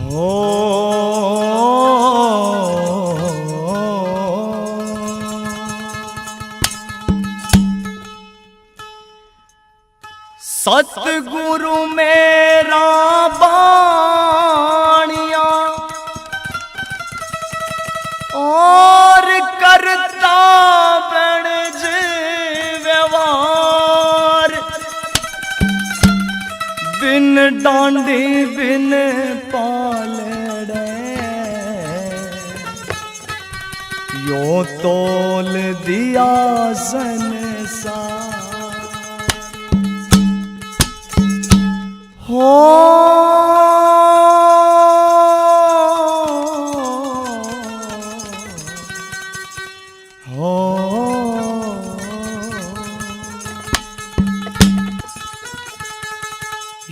हो सतगुरु मेरा बाणिया और करता बणज व्यवहार बिन डांडी बिन पालड़े यो तोल दिया संसार हो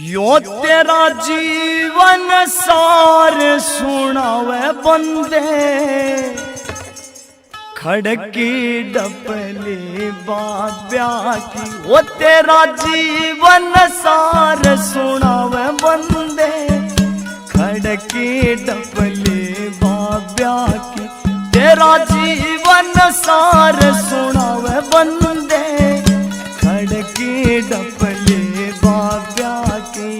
यो तेरा जीवन सार सुनावे बंदे खड़की डपली बाब्या की। वो तेरा जीवन सार सुनावे बंदे खड़की डपली बाब्या की। तेरा जीवन सार सुनावे बंदे खड़की डपली बाब्या की।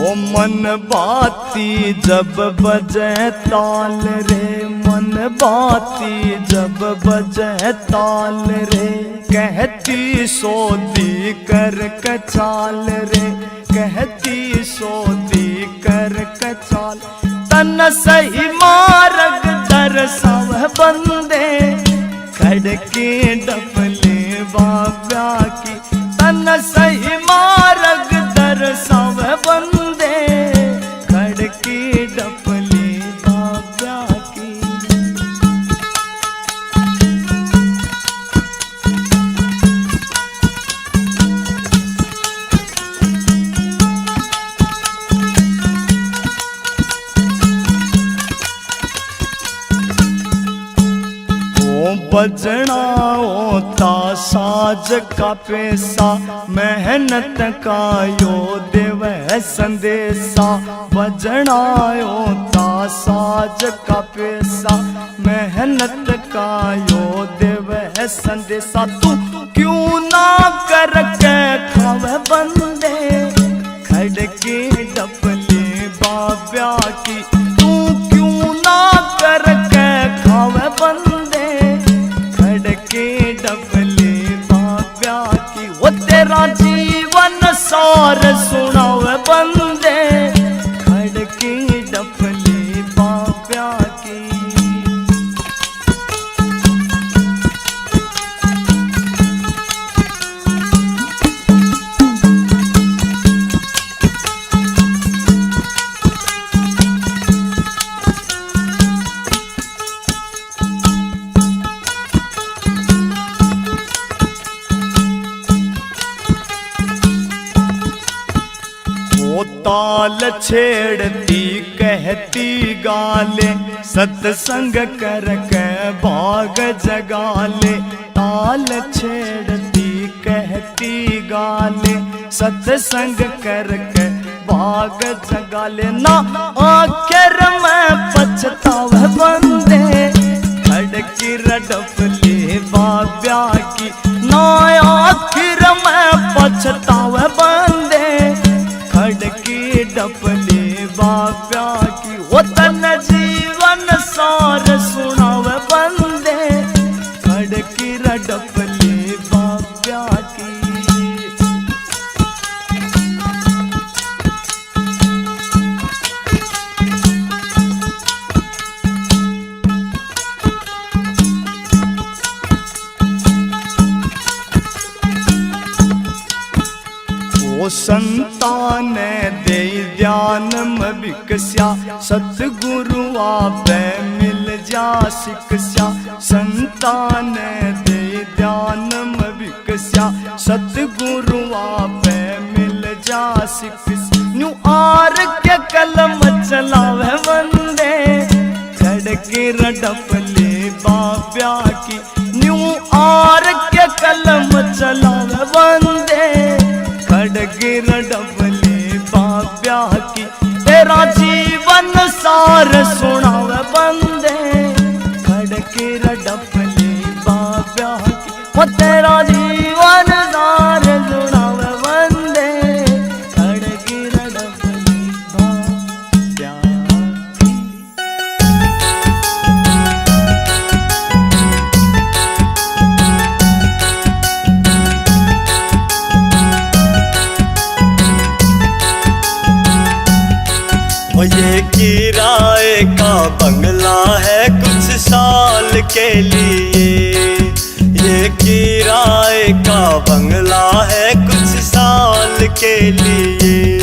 ओ मन बाती जब बजे ताल रे, मन बाती जब बजे ताल रे, कहती सोदी कर कचाल रे, कहती सोदी कर कचाल। तन सही मार्ग दर्शाव बंदे खड़की डपले बाब्या की। तन सही मार्ग दर्शाव बंदे खड़की डपले बाब्या की। बजना होता साज का पैसा, मेहनत का यो देवे संदेशा। बजना होता साज का पैसा, मेहनत का यो देवे संदेशा। तू क्यों ना करके खावे बंदे खड़की डपले बाब्या की। तू क्यों ना करके खावे बंदे खड़की डपले बाब्या की। वो तेरा जीवन सार सुनावे बंदे खड़की डपले बाब्या की। ताल छेड़ती कहती गाले, सत्संग करके भाग जगाले। ताल छेड़ती कहती गाले, सत्संग करके भाग जगाले। ना आखिर में पछतावे बंदे खड़की डपले बाब्या की। ना आखिर में पछतावे बंदे खड़की डपले बाब्या की। वो तन जीवन सार सुनावे बंदे खड़की डपले बाब्या की। ओ संतान दे ध्यान में विकस्या, सतगुरु आपे मिल जा शिक्षा। संतान दे ध्यान में विकस्या, सतगुरु आपे मिल जा शिक्षा। न्यू आर के कलम चलावे बंदे खड़की डपले बाब्या की। न्यू आर के कलम चलावे बंदे, खड़ग रडबले बाब्या की तेरा जीवन सार सुनावे बंदे, खड़ग रडबले बाब्या की वो तेरा जीवन सार सुनावे बंदे, खड़ग रडबले बाब्या की। ये किराए का बंगला है कुछ साल के लिए, ये किराए का बंगला है कुछ साल के लिए।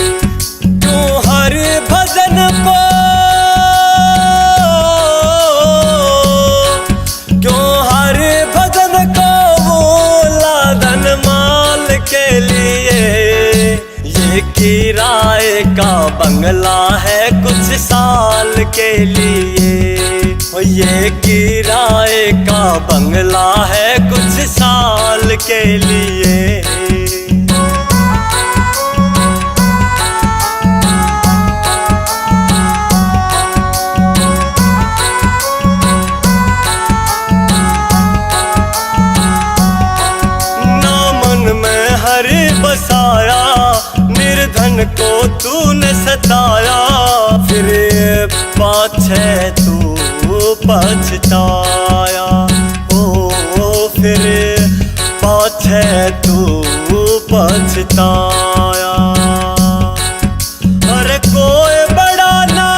क्यों हर भजन को, क्यों हर भजन को बोला धन माल के लिए। ये किराए का बंगला है कुछ साल के लिए, ये किराए का बंगला है कुछ साल के लिए। ना मन में हरि बसाया, निर्धन को तूने सताया, फिर पाछे तू पछताया। ओ फिर पाछे तू पछताया। अरे कोई बड़ा ना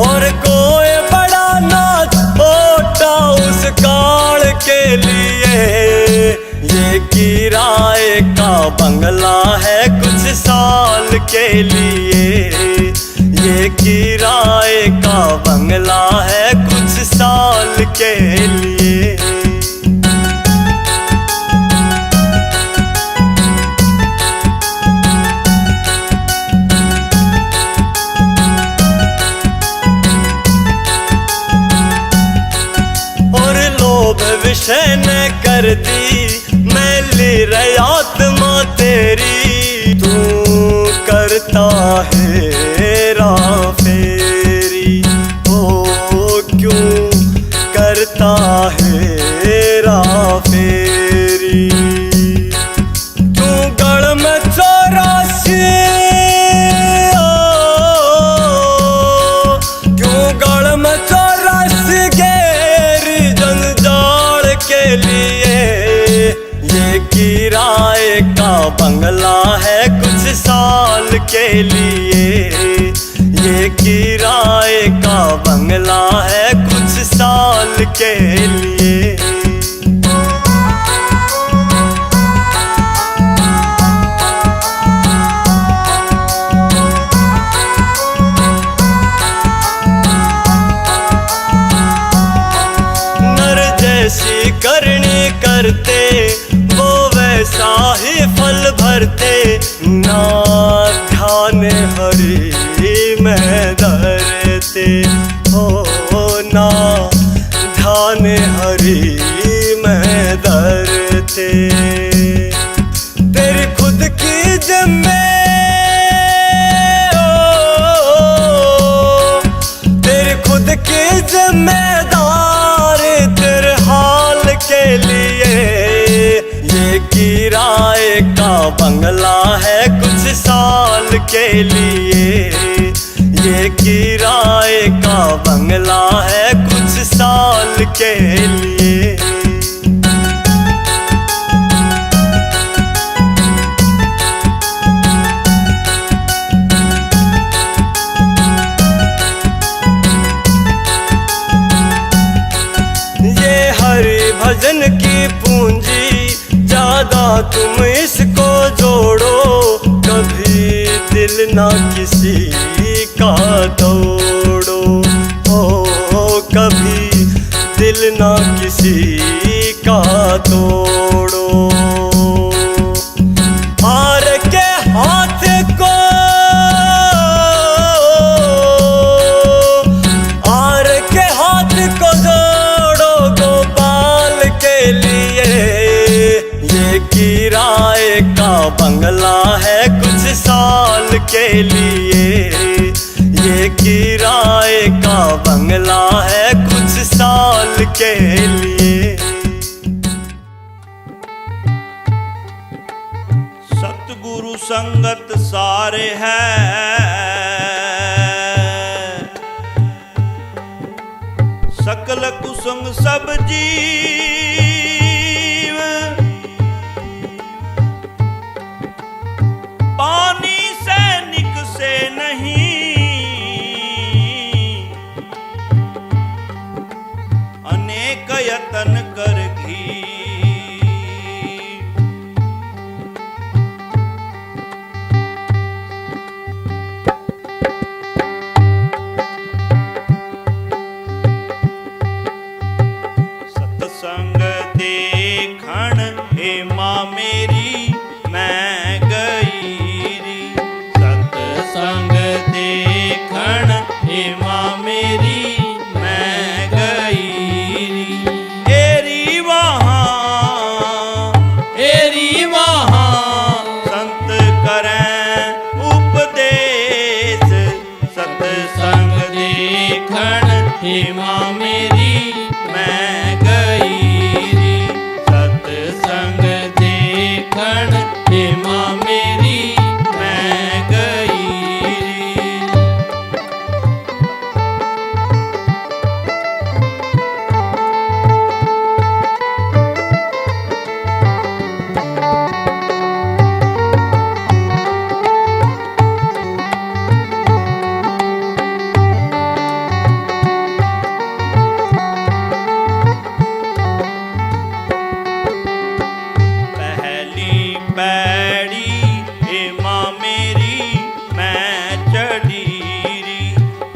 और कोई बड़ा ना छोटा उस काल के लिए। ये किराए का बंगला है कुछ साल के लिए, ये किराए का बंगला है कुछ साल के लिए। और लोभ विषय न कर दी मैली रे आत्मा तेरी, तू करता है हेरा फेरी। ओ क्यों करता है हेरा फेरी। क्यों गढ़ में 84, क्यों गढ़ में 84 घेरी जंजाल के लिए। ये किराए का बंगला है कुछ साल के लिए, ये किराए का बंगला है कुछ साल के लिए। नर जैसी करनी करते वो वैसा ही फल भरते, ना ध्यान हरि में धरते हो, ना ध्यान हरि में धरते। तेरी खुद की जिम्मे, तेरी खुद की जिम्मेदार तेरे हाल के लिए। ये किराए का बंगला है कुछ साल के लिए, ये किराए का बंगला है कुछ साल के लिए। ये हरि भजन की पूंजी ज्यादा तुम इसको जोड़ो, कभी दिल ना किसी का तोड़ो। ओ कभी दिल ना किसी का तोड़ो। हार के हाथ को, हार के हाथ लिए। ये किराए का बंगला है कुछ साल के लिए। सतगुरु संगत सारे है, सकल कुसुम सब जीव। पानी सैनिक से नहीं, अनेक यतन कर घी। सत्संग देखण हे माँ मेरी मैं गई री। सत्संग देखण हे माँ मेरी मैं गई री। एरी वहाँ संत करें उपदेश। सत्संग देखण हे माँ मेरी मैं गई री। सत्संग देखण हे माँ मेरी मैं गई री। पहली पैड़ी हे माँ मेरी मैं चढ़ी री।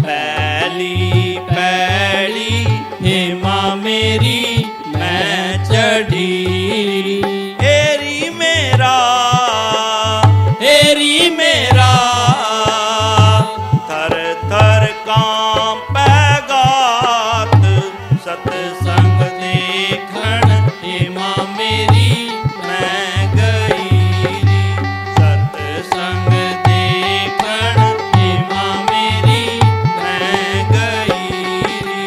पहली पैड़ी हे माँ मेरी मैं चढ़ी री। एरी मेरा थर थर कांपे गात। सत्संग देखण हे माँ मेरी मैं गई री। सत्संग देखण हे माँ मेरी मैं गई री।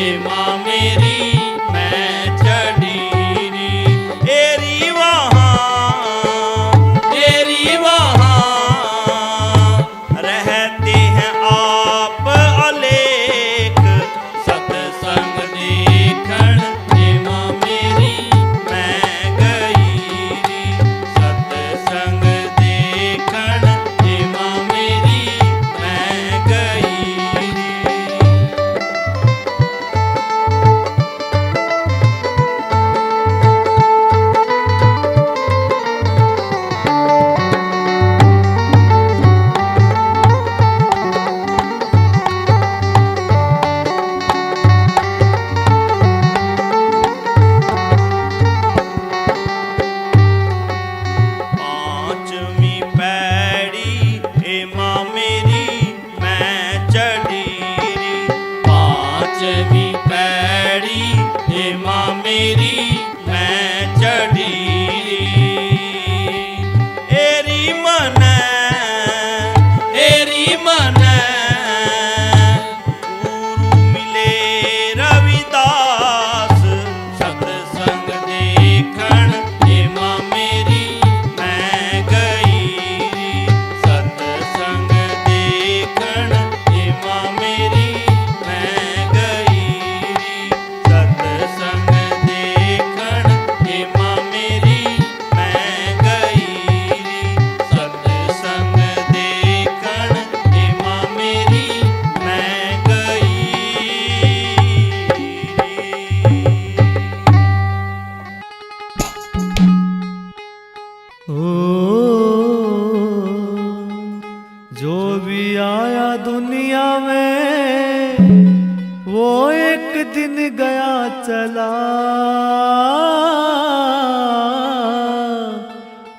हेमा मेरी मैं चढ़ी री। एरी वहाँ रहते हैं आप अलेख। सत्संग देखण हेमा मेरी मैं गई री। सत्संग देखण हेमा मेरी मैं गई री। पांचवी पैड़ी हेमा मेरी मैं चढ़ी री। पांचवी पैड़ी हेमा मेरी मैं चढ़ी री। एरी मन गुरु मिले रविदास। सत्संग देखण हेमा मेरी मैं गई री। सत्संग देखण हेमा मेरी मैं गई री। सत्संग देखण हेमा मेरी मैं गई री। सत्संग देखण हेमा मेरी मैं गई री। ओ जो भी आया दुनिया में वो एक दिन गया चला।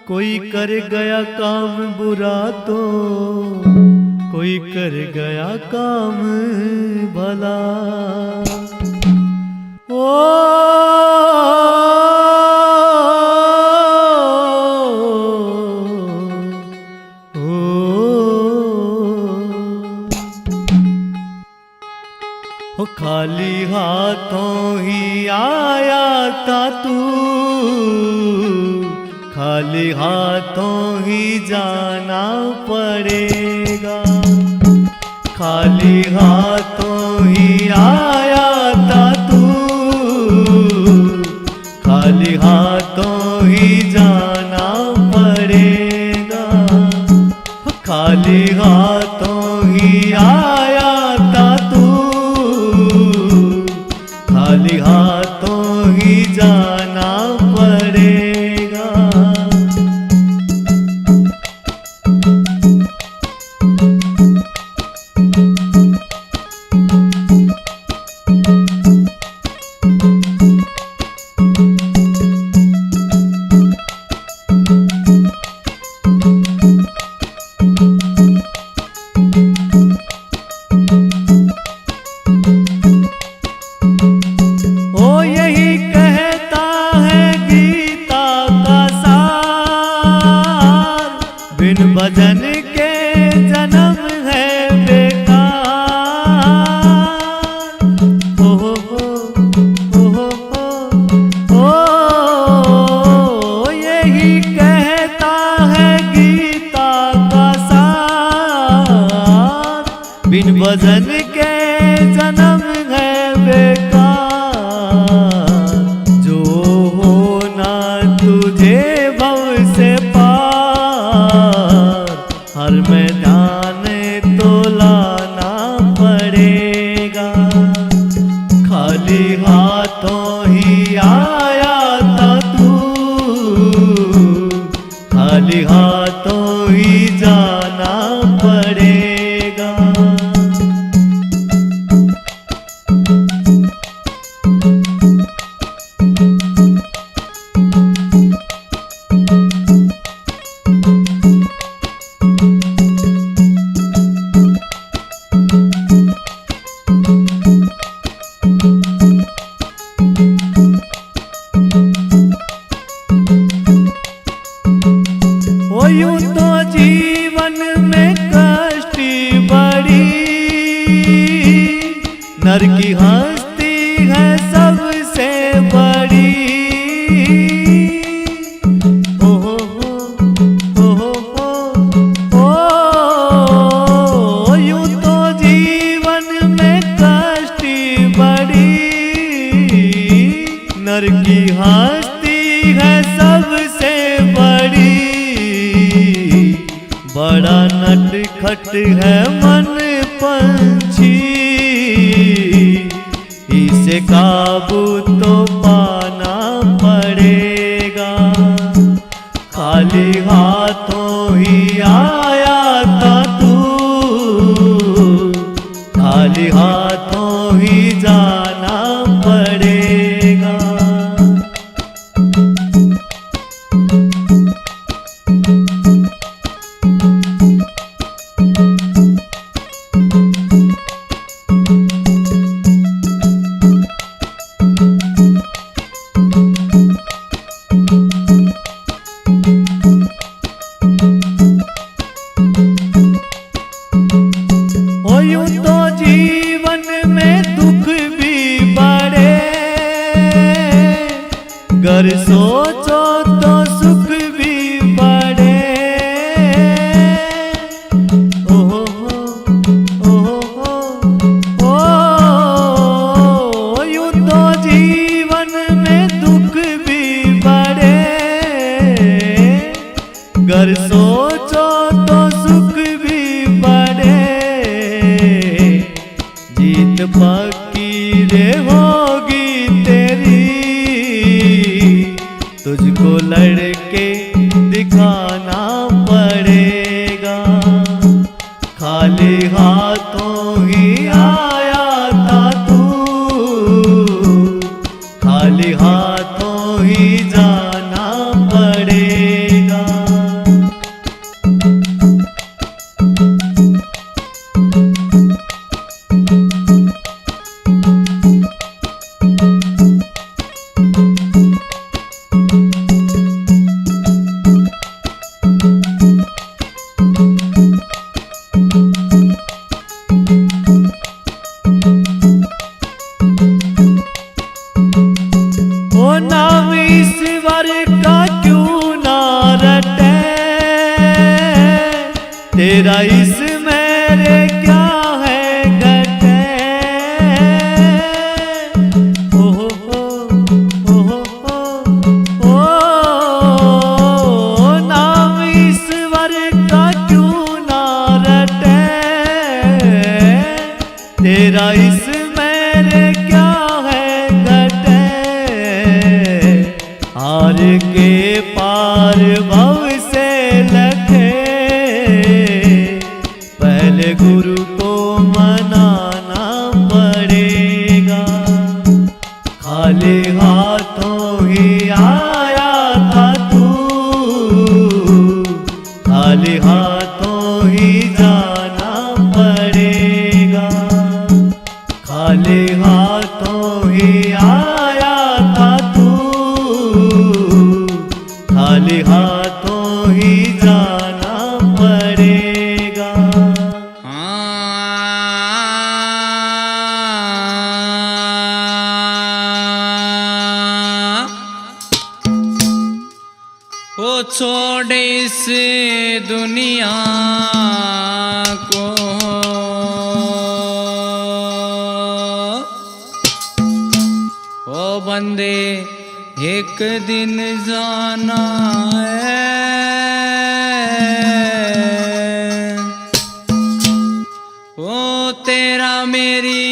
कोई कर गया काम बुरा तो कोई कर गया काम भला। ओ खाली हाथों ही आया था तू, खाली हाथों ही जाना पड़ेगा। खाली हाथों ही आया था तू, खाली हाथों ही जाना पड़ेगा। खाली हाथों ही आया था तू, खाली हाथों ही जाना पड़ेगा। ओ यही कहता है गीता का सार, बिन भजन के जन्म है बेकार। ओ यही कहता है गीता का सार, बिन भजन के जन्म है बेकार। जो होना तुझे भव से पार, हर मैदान तो लाना पड़ेगा। खाली हाथों ही आया था तू, खाली हाथों ही जाना पड़ेगा। ओ यूं तो जीवन में कष्ट बड़ी, नर की हस्ती है सबसे बड़ी। ओ हो ओ, यूं तो जीवन में कष्ट बड़ी, नर की हस्ती है सबसे बड़ी। बड़ा नटखट है मन पंछी, इसे काबू तो पाना पड़ेगा। खाली हाथों ही आया था तू, खाली हाथों ही जाना पड़ेगा। यूं तो जीवन में दुख भी बड़े, गर सोचो तो सुख भी बड़े। ओ यूं तो जीवन में दुख भी बड़े, गर सोचो तो सुख भी बड़े। जीत पक्की रे होगी तेरी, तुझको लड़के दिखाना पड़ेगा। खाली हाथों ही आया था तू, खाली हाथों ही जाना पड़ेगा। ओ नाम ईश्वर का क्यों ना रटे, तेरा इस मेरे क्या है घटे। ओ नाम ईश्वर का क्यों ना रटे, तेरा इस मेरे क्या है घटे। हार के पार भव से लखे, पहले गुरु को मनाना पड़ेगा। खाली हाथों ही आया था तू, खाली हाथों ही जाना पड़ेगा। खाली हाथों ही आया था तू, खाली हाथों ही जाना पड़ेगा। वो छोड़ इस दुनिया को, ओ बंदे एक दिन जाना है। ओ तेरा मेरी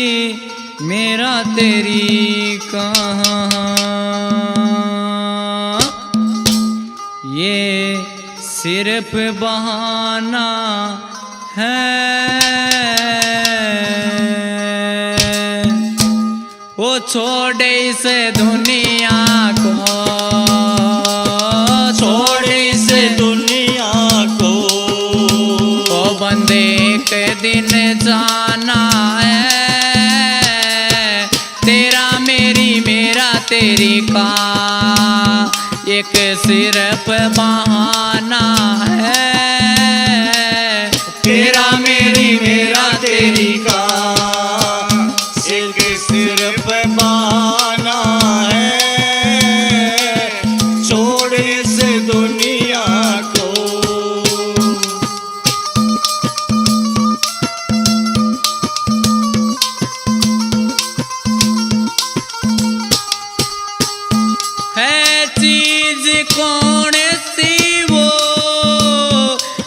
मेरा तेरी कहाँ, ये सिर्फ बहाना है। वो छोड़ इस दुनिया को, छोड़ इस दुनिया को, ओ बंदे एक दिन जाना है। तेरा मेरी मेरा तेरी का एक सिर्फ बहाना है। तेरा मेरी मेरा तेरी का एक सिर पे बहाना है, छोड़ इस दुनिया को। है चीज कौन सी वो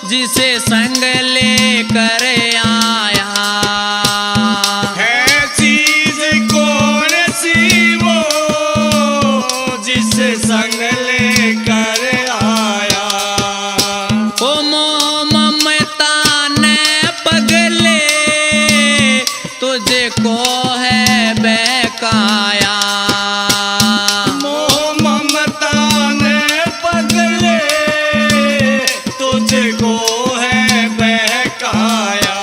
जिसे संग लेकर आया, है चीज कौन सी वो जिसे संग लेकर आया। ओ मोह ममता ने पगले तुझको है बहकाया, मोह ममता ने पगले तुझको है बहकाया।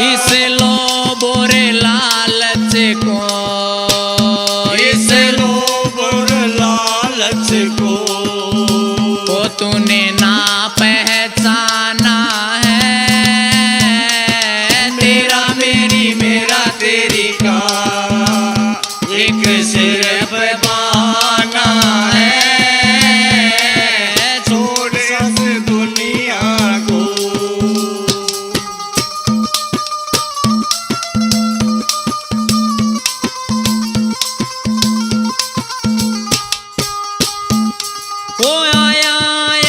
इस लोभ और लालच को, इस लोभ और लालच को वो तूने ना पहचाना है। तेरा मेरी मेरा तेरी का एक सिर्फ बहाना है, छोड़ इस दुनिया को। वो आया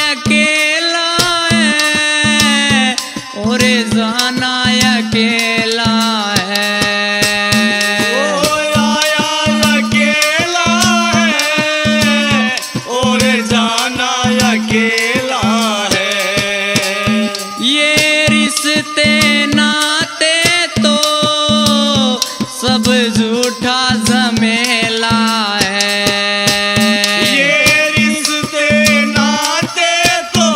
अकेला है और जाना अकेला है। ओ आया अकेला है और जाना अकेला है। ये रिश्ते नाते तो सब झूठा झमेला है। ये रिश्ते नाते तो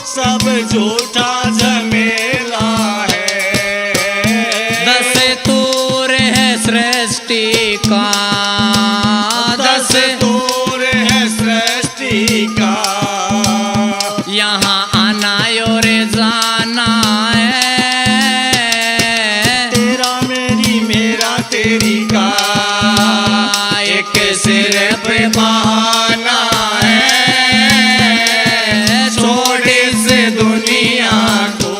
सब झूठा झमेला है। दस्तूर है सृष्टि का, दस्तूर है सृष्टि का। यहाँ आना और जाना है। तेरा मेरी मेरा तेरी का एक सिर्फ बहाना है, छोड़ इस दुनिया को।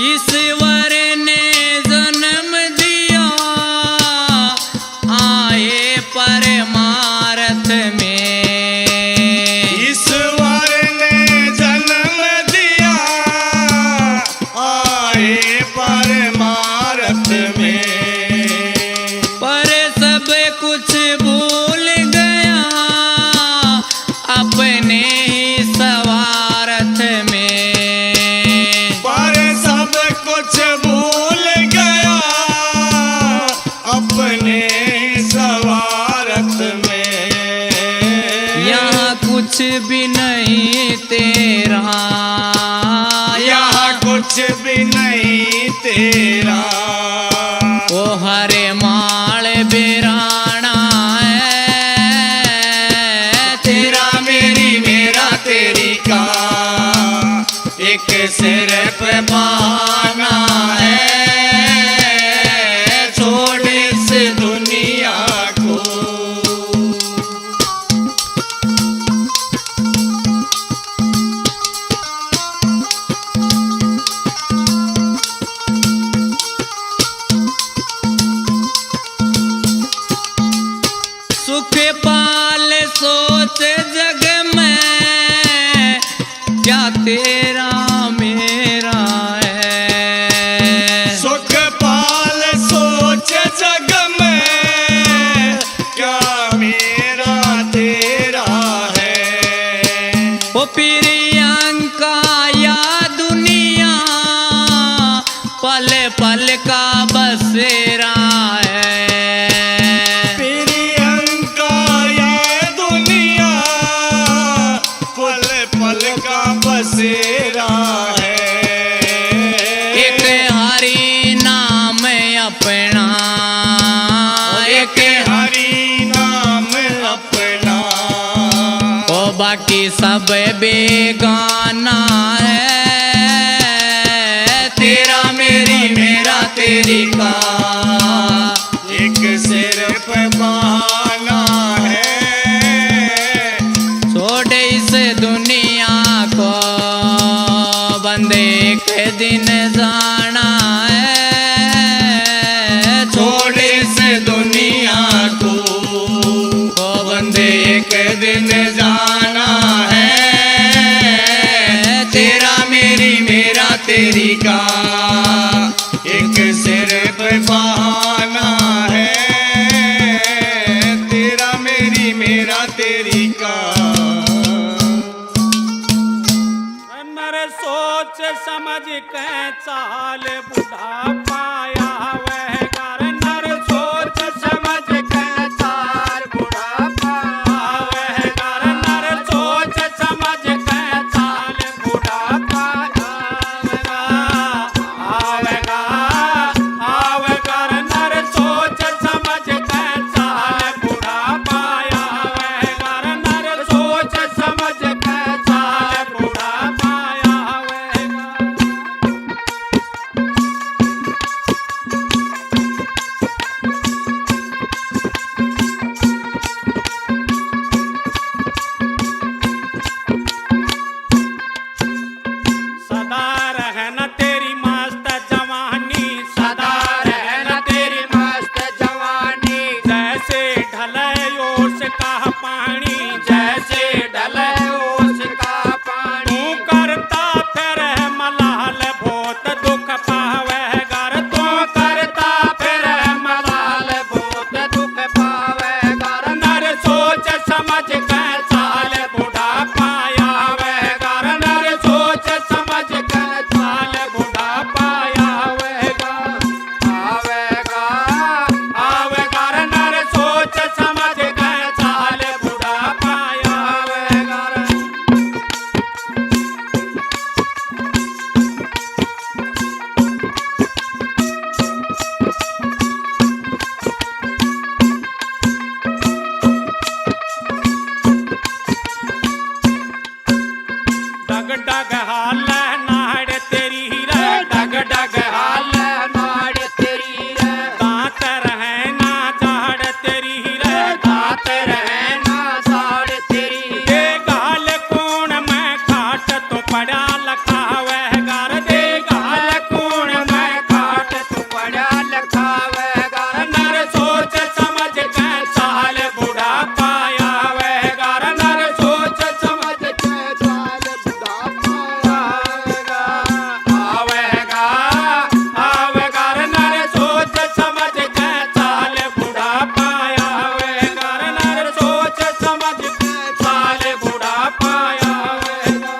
ईश्वर ने जन्म दिया आए परमार्थ में। ईश्वर ने जन्म दिया आए परमार्थ में, पर सब कुछ भूल गया अपने ही स्वार्थ में। पर सब कुछ भूल गया अपने स्वार्थ में। यहाँ कुछ भी नहीं तेरा, यहाँ कुछ भी नहीं तेरा। ओ हरे माल बिराना है। तेरा मेरी मेरा तेरी का एक सिर्फ बहाना है, छोड़ इस दुनिया को। सुख पाल सोच जग में क्या तेरा मेरा है। सुख पाल सोच जग में क्या मेरा तेरा है। ओ प्रियंका या दुनिया पल पल का बसेरा है। प्रियंका ये दुनिया पल पल का बसेरा है। बाकी सब बेगाना है। तेरा मेरी मेरा तेरी का एक सिर्फ बहाना है। छोड़ इस दुनिया को बंदे एक दिन जाना है। छोड़ इस दुनिया को बंदे एक दिन जाना है। तेरा मेरी मेरा तेरी का एक सिर्फ बहाना है। तेरा मेरी मेरा तेरी का। नर सोच समझ के चाल बुढ़ापा आवे घर। नर सोच समझ के चाल बुढ़ापा आवे घर। नर सोच समझ के चाल बुढ़ापा आवेगा आवेगा। नर सोच समझ के चाल बुढ़ापा आवेगा। नर सोच समझ के चाल बुढ़ापा आवेगा। सदा रहना तेरी मस्त जवानी। सदा रहना तेरी मस्त जवानी। जैसे ढले ओस का पानी। जैसे ढले ओस का पानी। तू करता फिर मलाल बहुत दुख पावे घर। तू करता फिर मलाल बहुत दुख पावे घर। नर सोच समझ के चाल बुढ़ापा आवे घर। नर सोच समझ के चाल बुढ़ापा आवेगा आवेगा आवेगा। नर सोच समझ के चाल बुढ़ापा आवेगा। डग डग हाल नाड़ तेरी रे। डग डग हाल नाड़ तेरी रे। दांत रहे ना झाड़ तेरी रे। दांत रहे ना झाड़ तेरी। दे गाल कौन मैं खाट तो पड़ा लखावे घर। दे गाल कौन मैं खाट तो पड़ा लखावे घर। नर सोच समझ के चाल बुढ़ापा आवे घर। नर सोच समझ के चाल बुढ़ापा आवेगा आवेगा आवेगा। नर सोच समझ के चाल बुढ़ापा आवेगा। नर सोच समझ के चाल बुढ़ापा आवेगा।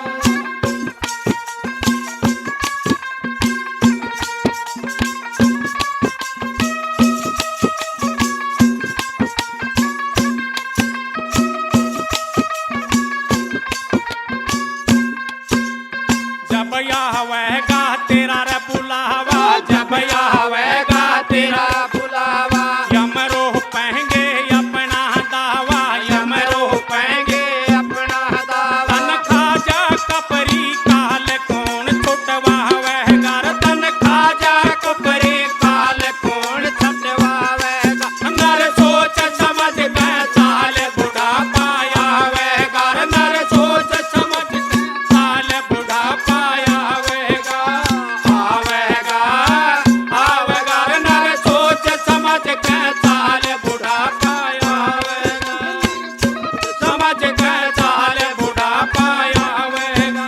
जब आवेगा तेरा रे बुलावा। जब आवेगा तेरा बुलावा। यमरो पहंगे अपना दावा। यमरो पहंगे अपना दावा। तन खाजा कपरी काल कौन छुटवावे घर। तन खाजा कपरी काल कौन छुटवावे घर। नर सोच समझ के चाल बुढ़ापा आवे घर। नर सोच समझ के चाल बुढ़ापा आवेगा आवेगा आवेगा। नर सोच समझ के चाल बुढ़ापा आवेगा। समझ के चाल बुढ़ापा आवेगा।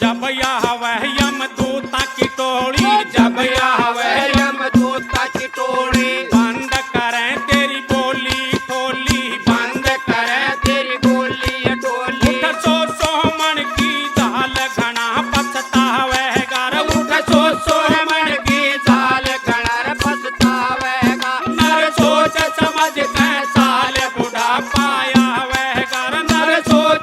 जब आवे यमदूता की टोली। जब आवे यमदूता की टोली। बंद करें तेरी बोली टोली। बंद करें तेरी बोली टोली। उठ सो सोमन की जाल घना पछतावे घर। उठ सो सोमन की जाल घना पछतावे घर। नर सोच समझ के चाल बुढ़ापा आवे घर। नर सोच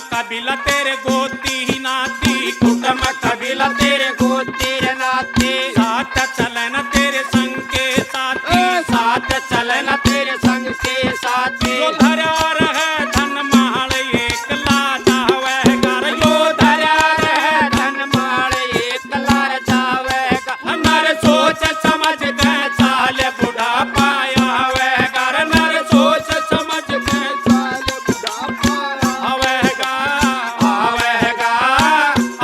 कबीला तेरे गोती ही नाती, कुटुम कबीला तेरे गोती रे नाती। साथ चलन तेरे संग के साथी, साथ चलन तेरे संग के साथी। जो धरा रहे धन माल एक लाजा वह घर, यो धरा रहे धन माल एक लार जावेगा। नर सोच समझ के चाल बुढ़ा पाया वह घर, नर सोच समझ के चाल बुढ़ा पाया आवेगा, आवेगा,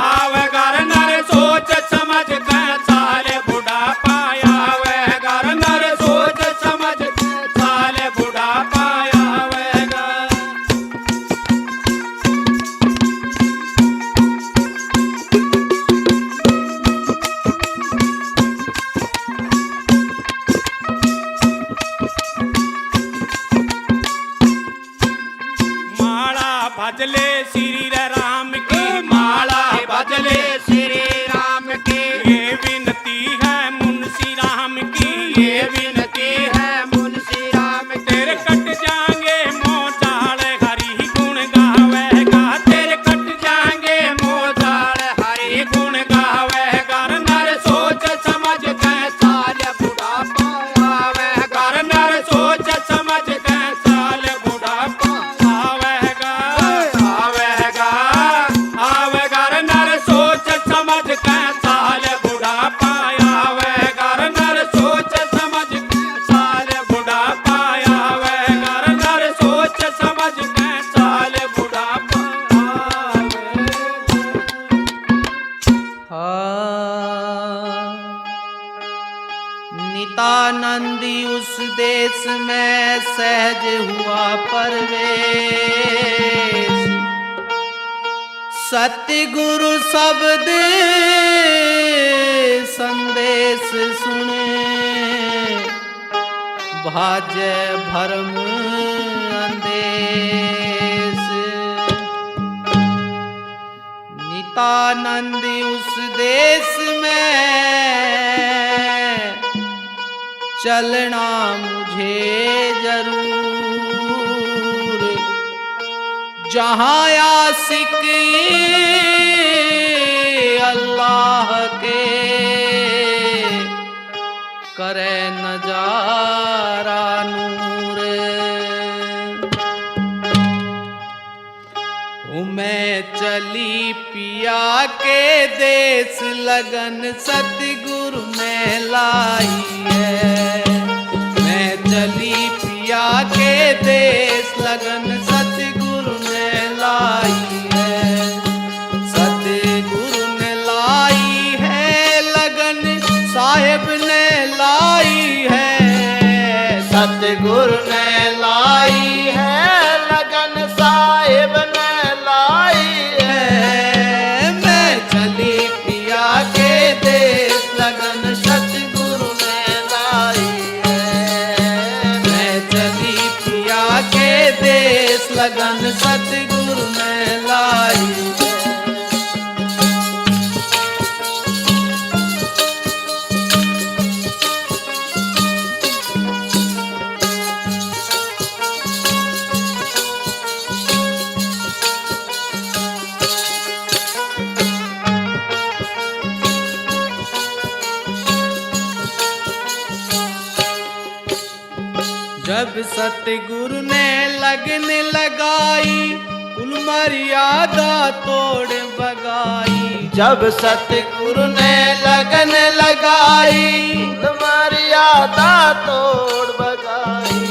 आवेगा। नर सोच समझ के चाल बुढ़ा पाया वह घर, नर सोच समझ के चाल बुढ़ा पाया वह घर। माला भजले श्री राम की, माला भजले श्री राम की। ये विनती है मुंशी राम की, ये विनती है मुंशी राम की। तेरे कट जाएंगे मोजाल हरि गुण गावेगा, तेरे कट जाएंगे मोजाल हरि गुण गावेगा। नर सोच समझ के चाल बुढ़ा पाया वह घर, नर सोच समझ के चाल बुढ़ा पाया आवेगा, आवेगा, आवेगा। नर सोच समझ के चाल बुढ़ा पाया वह घर, नर सोच समझ के चाल बुढ़ा पाया वह घर, नर सोच समझ के चाल बुढ़ा पाया नितानंदी उस देश में सहज हुआ परवेश। सतगुरु शब्द संदेश सुने, भाजे भरम अंदेश। नितानंदी उस देश में चलना मुझे जरूर, जहाँ आशिक अल्लाह के करे नजारा नूर। मैं चली पिया के देश लगन सतगुरु ने लाई है। मैं चली पिया के देश लगन सतगुरु ने लाई है। सतगुरु ने लाई है लगन साहिब ने लाई है। सतगुरु ने लाई है लगन साहिब ने लाई है। मैं चली पिया के देश लगन सतगुरु ने लाई है। मैं चली पिया के देश लगन सतगुरु ने लाई है। जब सतगुरु ने लगन लगाई कुल मर्यादा तोड़ बगाई। जब सतगुरु ने लगन लगाई कुल मर्यादा तोड़ बगाई।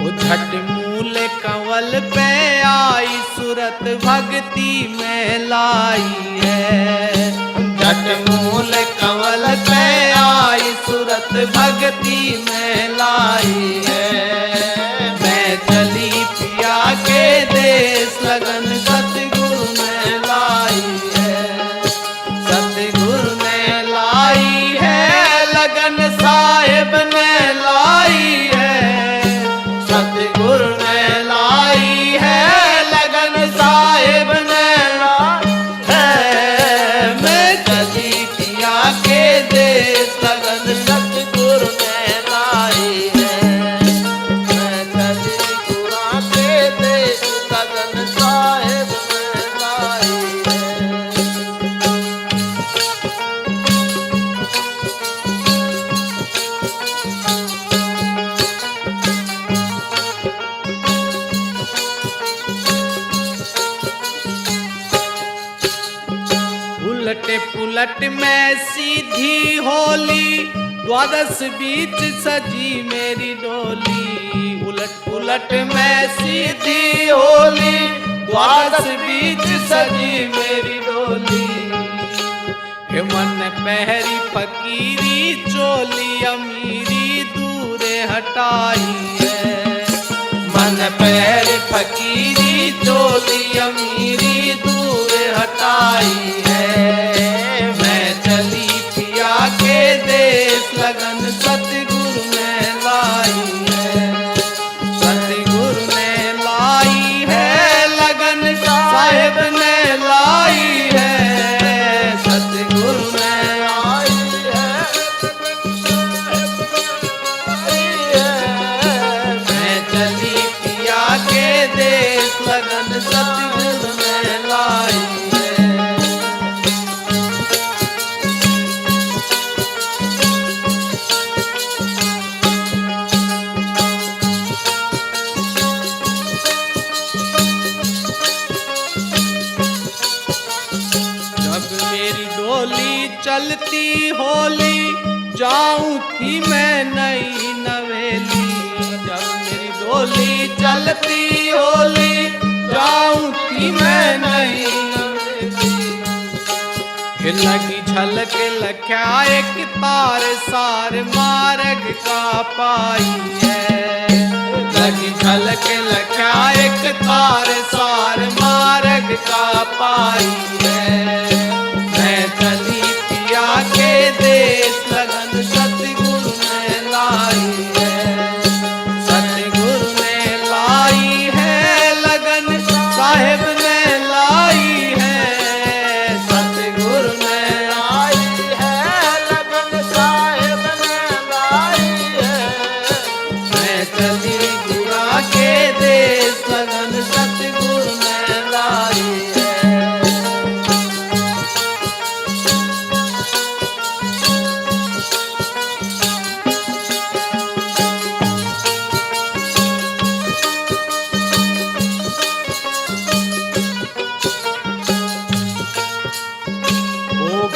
वो झट मूल कंवल पे आई सूरत भक्ति में लाई है। झट मूल कंवल पे आई सूरत भक्ति में लाई है। मैं चली पिया के देश लगन सतगुरु ने लाई है। सतगुरु ने लाई है लगन साहिब ने लाई है। सतगुरु ने लाई है लगन साहिब ने लाई है। मैं चली पिया के देश लगन सतगुरु ने लाई है। मैं चली पिया के देश लगन साहिब उलट पुलट में सीधी होली, द्वादश बीच सजी मेरी डोली। उलट पुलट में सीधी होली, द्वादश बीच सजी मेरी डोली। हे मन पहरी फकीरी चोली, अमीरी दूरे हटाई है। मन पहरी फकीरी चोली, अमीरी दूरे हटाई है। मैं चली पिया के देश, लगन सतगुरु ने लाई है। सतगुरु ने लाई है लगन, साहेब ने लाई है। सतगुरु ने लाई है। मैं चली पिया के देश, लगन सतगुरु ने लाई है। मेरी डोली चलती होली, जाऊं थी मैं नई नवेली। जब मेरी डोली चलती होली, जाऊं थी मैं नई नवेली। लगी झलक लख्या एक तार, सार मार्ग का पाई है। लगी झलक लख्या एक तार, सार मार्ग का पाई है। मैं चली पिया के देश, लगन सतगुरु ने लाई है। सतगुरु ने लाई है लगन, साहेब ने लाई है। सतगुरु ने लाई है लगन, साहेब ने लाई है। मैं चली पिया के देश, लगन सतगुरु ने लाई है।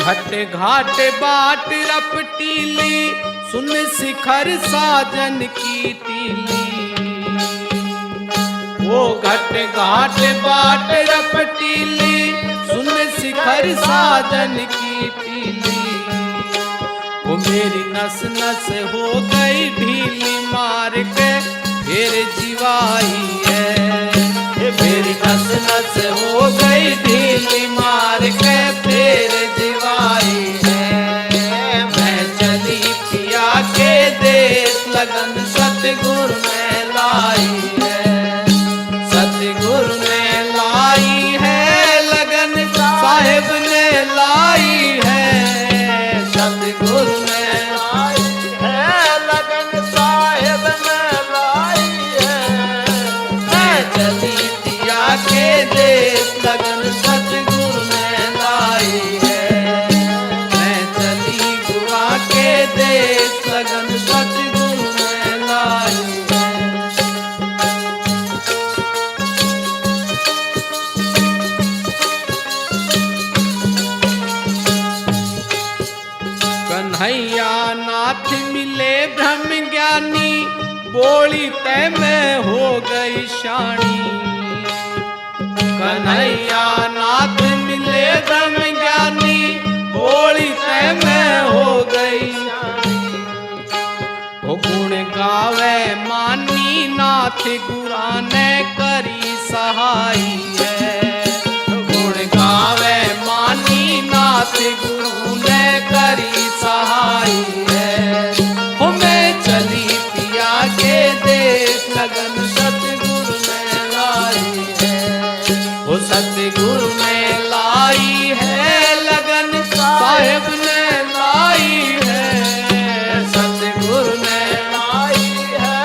घट घाट बाट रपटीली, सुन शिखर साजन की टीली। वो घट घाट बाट रपटीली, सुन शिखर साजन की टीली। वो मेरी नस नस हो गई ढीली, मार के फिर जीवाई है। मेरी नस नस हो गई ढीली, मार के फिर जीवाई है। मैं चली पिया के देश, लगन सतगुरु ने लाई है। सतगुरु ने लाई है लगन, साहेब ने लाई है। सतगुरु ने लाई है लगन, साहेब ने लाई है। मैं चली पिया के देश, लगन सतगुरु ने लाई है। मैं चली गुआ के देश, लगन सतगुरु ने लाई है। कन्हैया नाथ मिले ब्रह्म ज्ञानी, बोली तय में हो गई शानी। कन्हैया नाथ मिले ब्रह्म ज्ञानी, बोली तय में हो गई शानी। वो गुण गावे मानी, नाथ गुरा ने करी सहाई है। गुण गावे मानी, नाथ गुरु ने करी सहाई है। वो मैं चली पिया के देश, लगन सतगुरु ने लाई है। वो सतगुरु ने लाई है लगन, साहेब ने लाई है। सतगुरु ने लाई है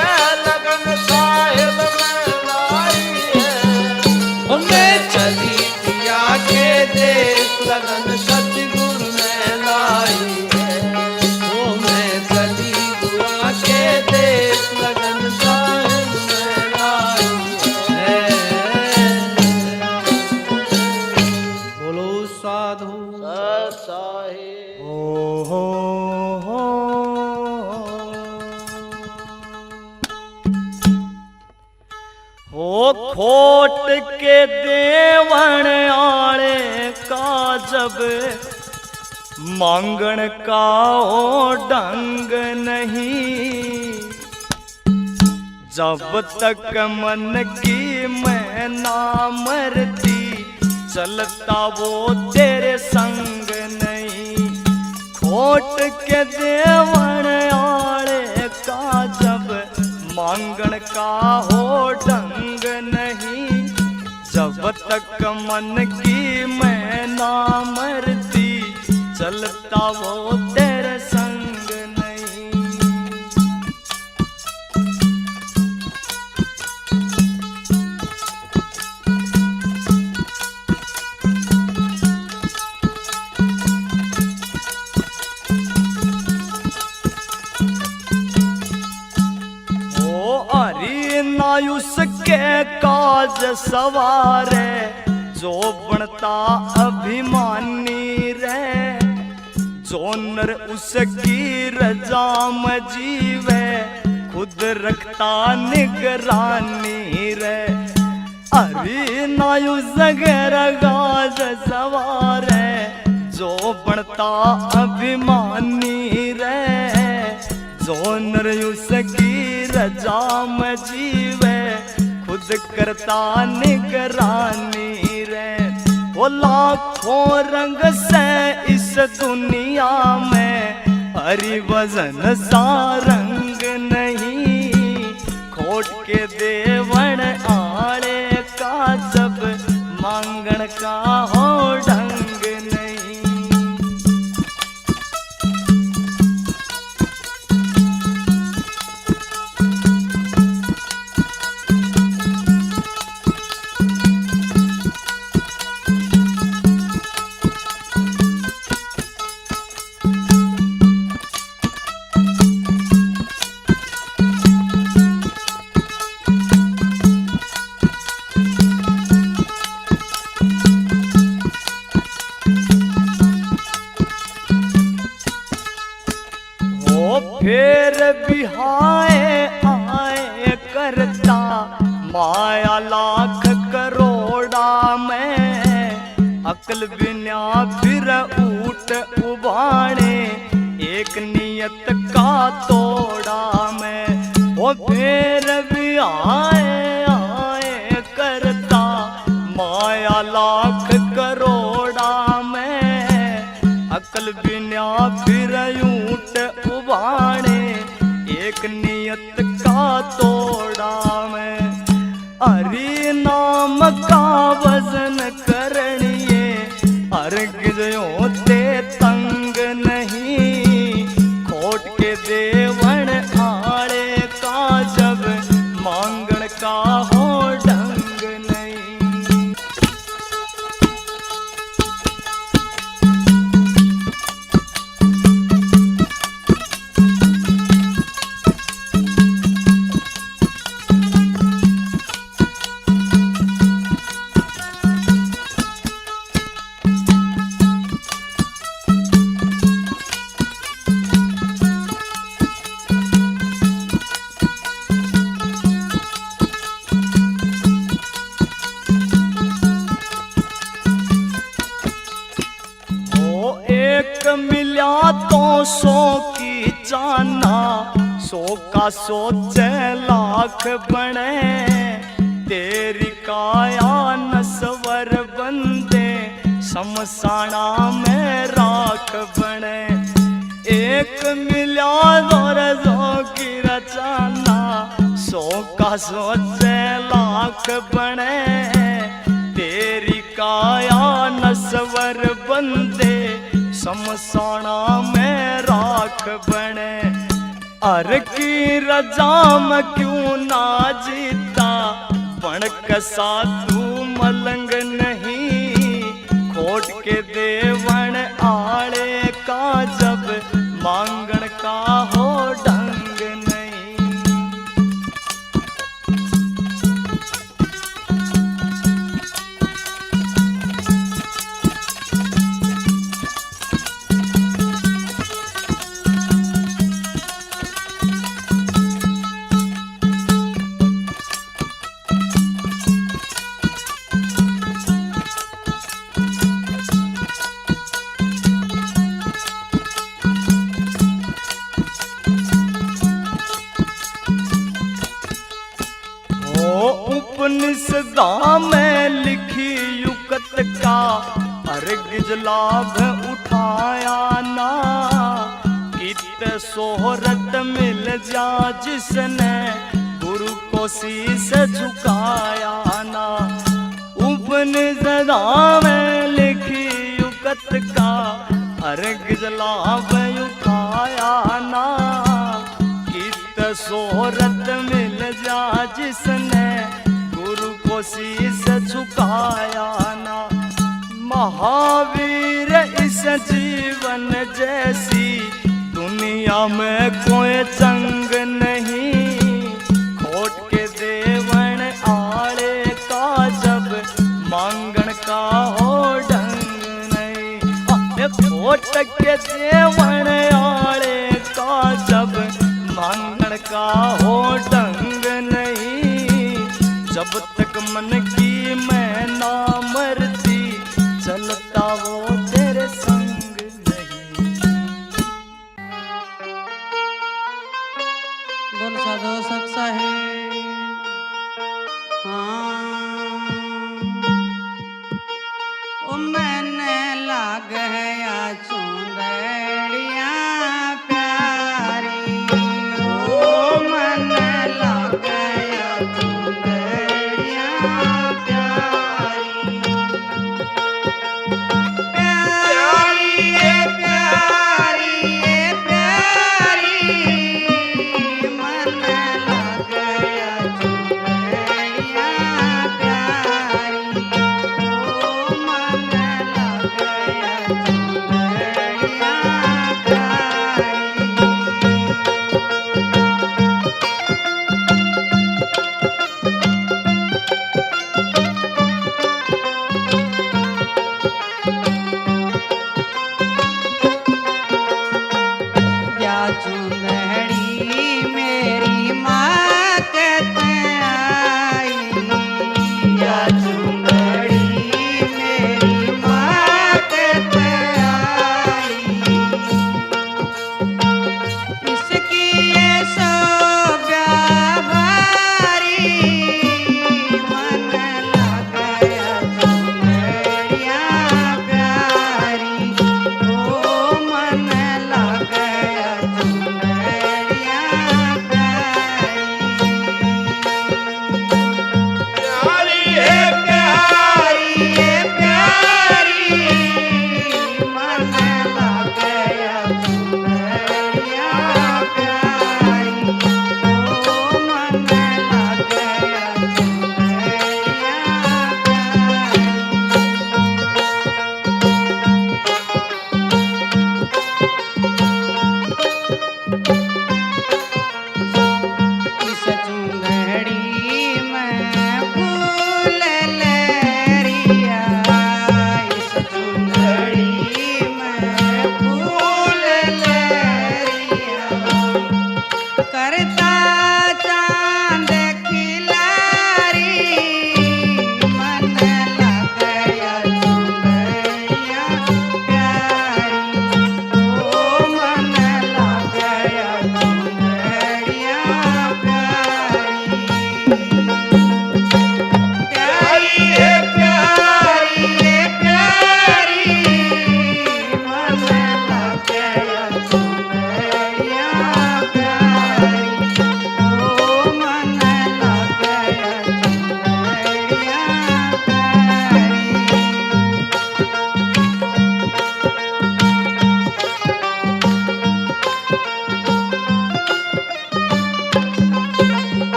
लगन, साहेब ने लाई है। वो मैं चली पिया के देश, लगन सतगुरु ने लाई है। वो मैं चली गुआ के देश, लगन साहेब ने लाई है। बोलो साधु। जब मांगण का ओ ढंग नहीं। जब तक मन की मैं ना मरती चलता वो तेरे संग नहीं। खोट के देवण आड़े का जब मांगण का हो ढंग नहीं। जब तक मन की मैं ना मरती चलता वो तेरे संग नहीं। ओ हरि नायुस के काज सवारे जो बनता अभिमानी रे। जो नर उसकी रजा में जीवे खुद रखता निगरानी रे। अरे नायु जगर गाज सवारे जो बनता अभिमानी रे। जो नर उसकी रजा में जीवे खुद करता निगरानी रे। वो लाखों रंग से इस दुनिया में हरि वजन सा रंग नहीं। खोट के देवण आड़े का जब मांगण का हो ढंग नहीं। फिर बिहाए आए करता माया लाख करोड़ा में। अकल बिना फिर ऊट उबाणे एक नियत का तोड़ा में। वो फिर बिहाए आए करता माया लाख करोड़ा में। अकल बिना फिर ऊट उबाणे एक नियत का तोड़ा में। हरि नाम का वजन करनिए अर्घ होते तंग नहीं। खोट के देवण आड़े का जब मांगण का हो ढंग नहीं। मिल्या तो 100 की जाना 100 का 100 लाख बने। तेरी काया नस्वर बंदे शमशाना में राख बने। 1 मिल्या और 100 की रचाना 100 का 100 लाख बने। तेरी काया नस्वर बंदे शमशाना में राख बने। अर की रजा में क्यों ना जीता पणक साधु मलंग नहीं। खोट के देवण आड़े का जब मांगण का हो ढंग नहीं। सदा में लिखी युकत का अर्घ लाभ उठाया ना, कित सोहरत मिल जा जिसने गुरु को शीस झुकाया ना। उपनिषदा में लिखी युगत का अर्घ लाभ उठाया ना, कित सोहरत मिल जा जिसने गुरु को शीस झुकाया ना। महावीर इस जीवन जैसी दुनिया में कोई जंग नहीं, खोट के देवन आड़े का जब मांगण का हो ढंग नहीं। खोट के देवन आड़े का जब मांगण का हो ढंग नहीं, जब तक मन की मैं ना मरती चलता वो तेरे संग नहीं। बोल साधो सत साहेब। हाँ ओ मैंने लाग है या चुंदड़िया प्यारी, ओ मैंने लाग है या चुंदड़िया प्यारी, प्यारी ये प्यारी ये प्यारी, मन लग गया चुंदड़िया प्यारी, ओ मन लग गया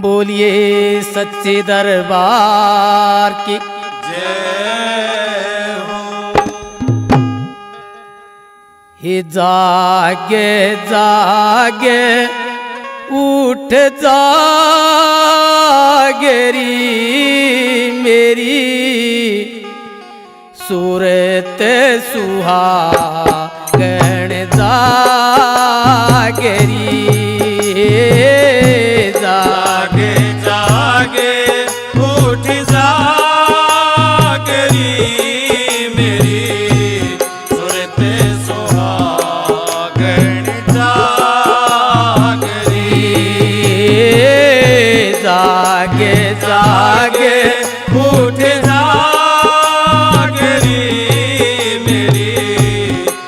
बोलिए सच्चे दरबार की जय हो। हे जागे जागे उठ जागरी मेरी सूरत सुहागण जागरी जागे जागे उठ जागरी मेरी सुरत सुहागण जागरी। जागे जागे उठ जागरी मेरी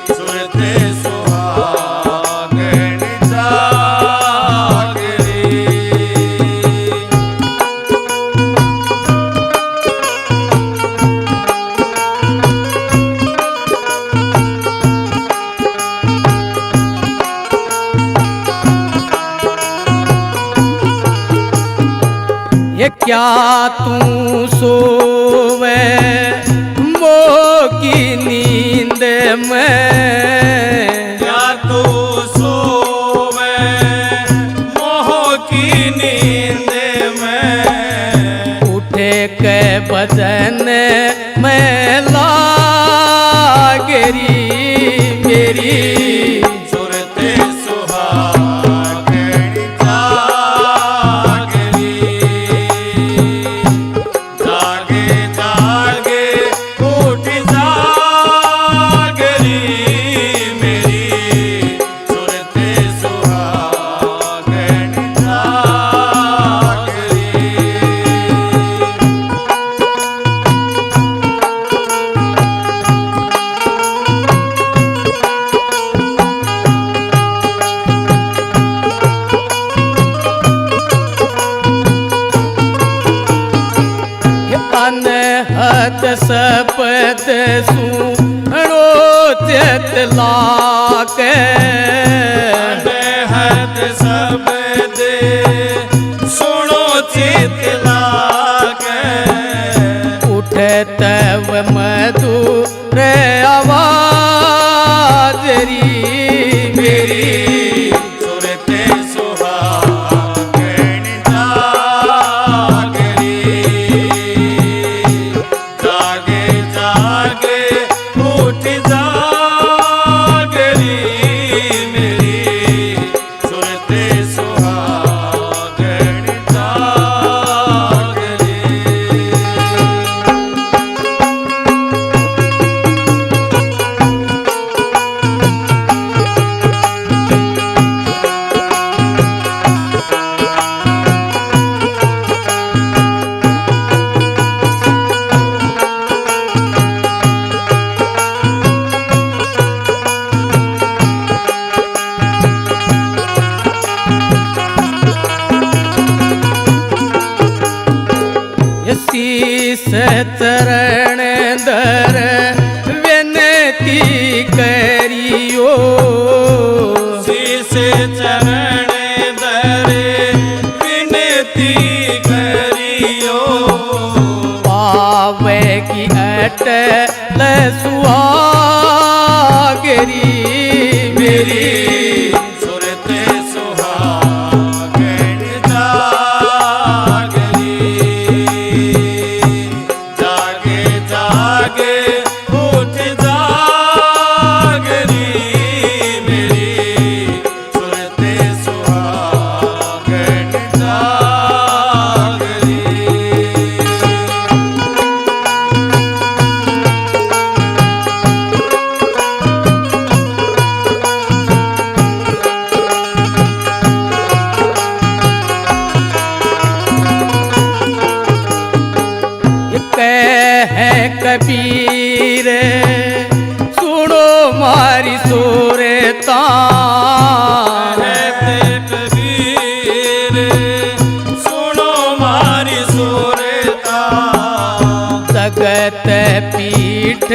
सुरत सुहागण जागरी। ये क्या तू सोवे मोगी नींद में क्या तू सोवे मोह की नींद में उठे के बदन में लागरी मेरी सुरत सुहागण जागरी। जागे जागे उठ जागरी मेरी सुरत सुहागण जागरी। अनहद सपद सुनो चतला के अनहद शब्द सुनो चितला के उठे तव मधुर आवाजरी मेरी सुरत सुहागण जागरी। जागे जागे उठ जागरी मेरी सुरत सुहागण जागरी। शीस चरण दर विनती करियो शीश चरण दरे विनती करियो पावे की अटल सुहागरी मेरी सुरत सुहागण जागरी। जागे जागे उठ जागरी मेरी सुरत सुहागण जागरी। है कबीर सुनो मारी सोरता कबीर सुनो मारी सुरता जगत पीठ